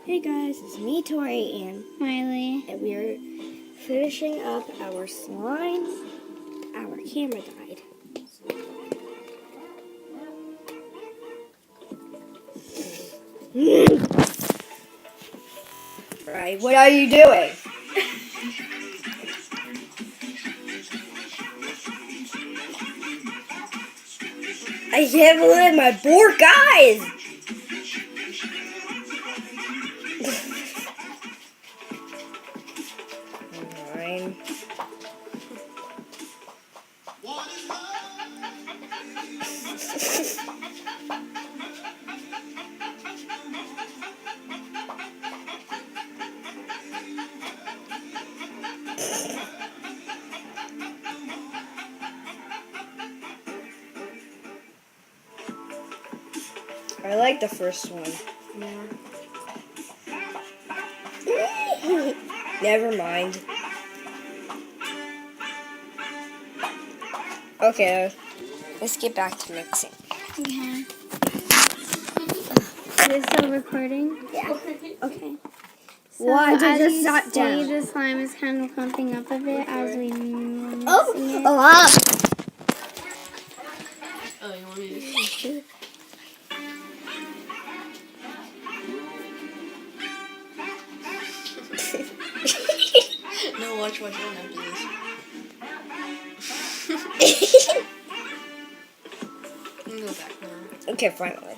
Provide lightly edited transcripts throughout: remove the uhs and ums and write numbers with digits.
Hey guys, it's me, Tori, and Miley. we are finishing up our slime. Our camera died. Right, what are you doing? I can't believe my poor guys! Fine. I like the first one. Yeah. Never mind. Okay, let's get back to mixing. Yeah. Is it still recording? Yeah. Okay. So Why did as it you stop see, down? the slime is kind of clumping up a bit as we mix it. Oh, you want me to see? No, watch, don't have to this. You can go back now. Okay, finally.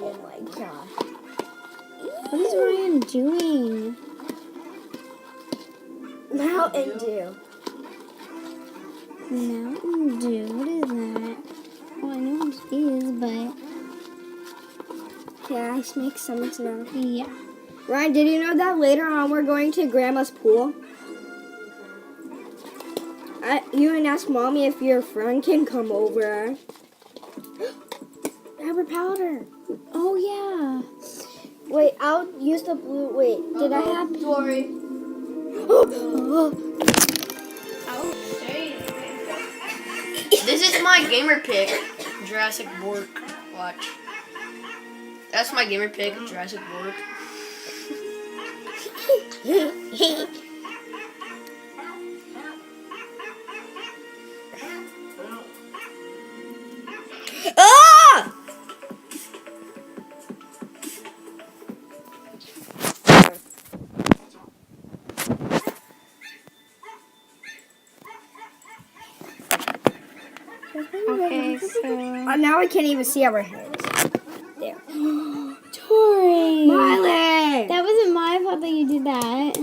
Oh my god. What is Ryan doing? Mountain Dew. Mountain Dew. What is that? Well, I know what it is, but Yeah, I make summons now. yeah. Ryan, did you know that later on we're going to Grandma's pool? You and ask Mommy if your friend can come over. Rubber powder. Oh yeah. Wait, I'll use the blue. Wait, did I have? Sorry. This is my gamer pick, Jurassic Bork. Watch. That's my gamer pick, Jurassic Bork. Ah! Okay, so Now I can't even see our heads. There. Tori. Miley! That wasn't my fault that you did that.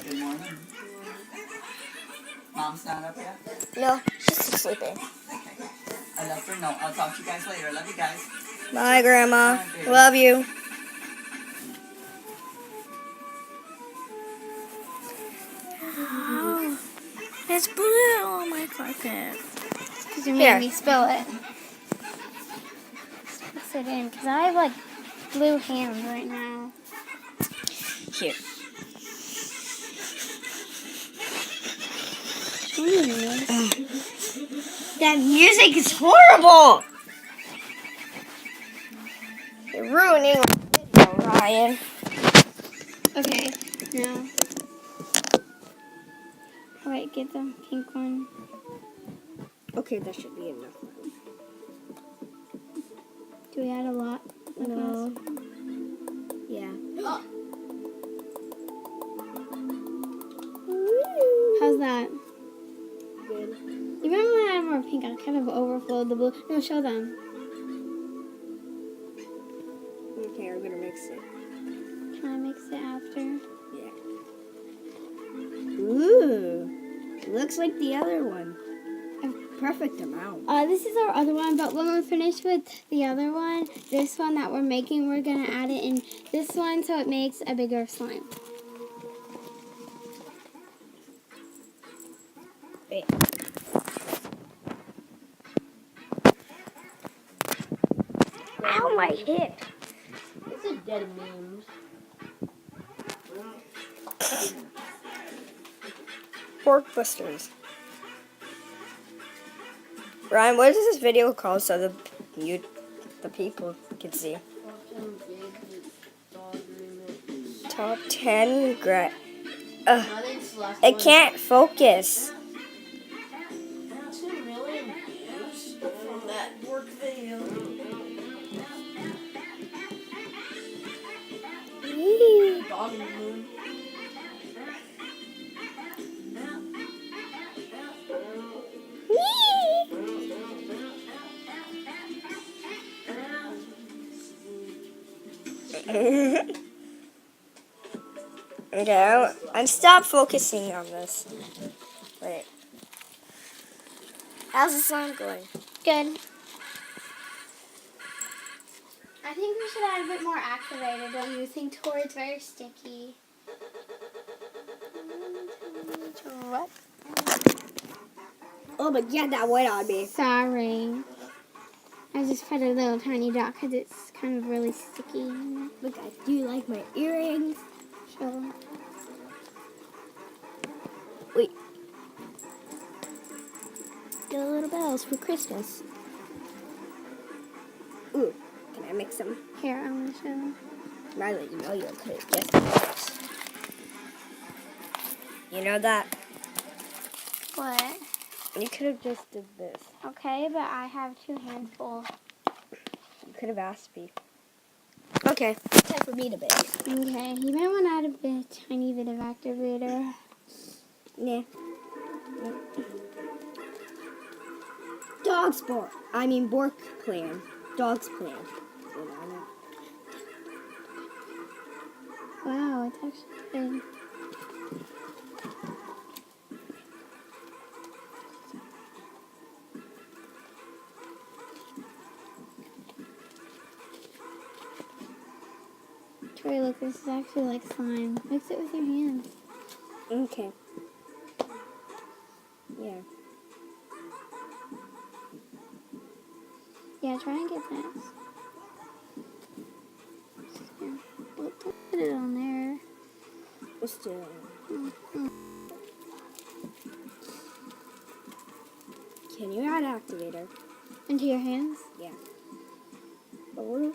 Good morning. Mom's not up yet? No, she's sleeping. I left her note. I'll talk to you guys later. Love you guys. Bye, Grandma. Love you. Oh, it's blue on my carpet. Because you Here. made me spill it. Mix it in, because I have like blue hands right now. Here. That music is horrible. You're ruining my video, Ryan. Okay, now. Wait, get the pink one. Okay, that should be enough. Do we add a lot? No. Yeah. How's that? Good. You remember when I had more pink? I kind of overflowed the blue. No, show them. Okay, I'm gonna mix it. Can I mix it after? Yeah. Ooh. Looks like the other one. A perfect amount. This is our other one, but when we're finished with the other one, this one that we're making, we're going to add it in this one so it makes a bigger slime. Wait. Ow, my hip. It's a dead memes. Pork busters. Ryan, what is this video called so the people can see? Top 10 it can't focus. 2 million views from that work video. Dog in the moon. Okay, I'm stop focusing on this. Wait. How's the slime going? Good. I think we should add a bit more activator, don't you think? It's very sticky. What? Oh, but get that weight on me. Sorry. I just put a little tiny dot because it's kind of really sticky. Look, guys, do you like my earrings? Sure. Wait. Get a little bells for Christmas. Ooh, can I mix them? Here, I'm going to show them. Riley, you know you're good at guessing this. You know that? What? You could have just did this. Okay, but I have 2 hands full. You could have asked me. Okay, time for me to bake. Okay, you might want to add a tiny bit of activator. Nah. Dog's Bork. I mean, Bork plan. Dog's plan. Wow, it's actually good. Troy, look, this is actually like slime. Mix it with your hands. Okay. Yeah. Yeah, try and get that. Yeah. Well, don't put it on there. Let's do it. Can you add activator? Into your hands? Yeah. A little.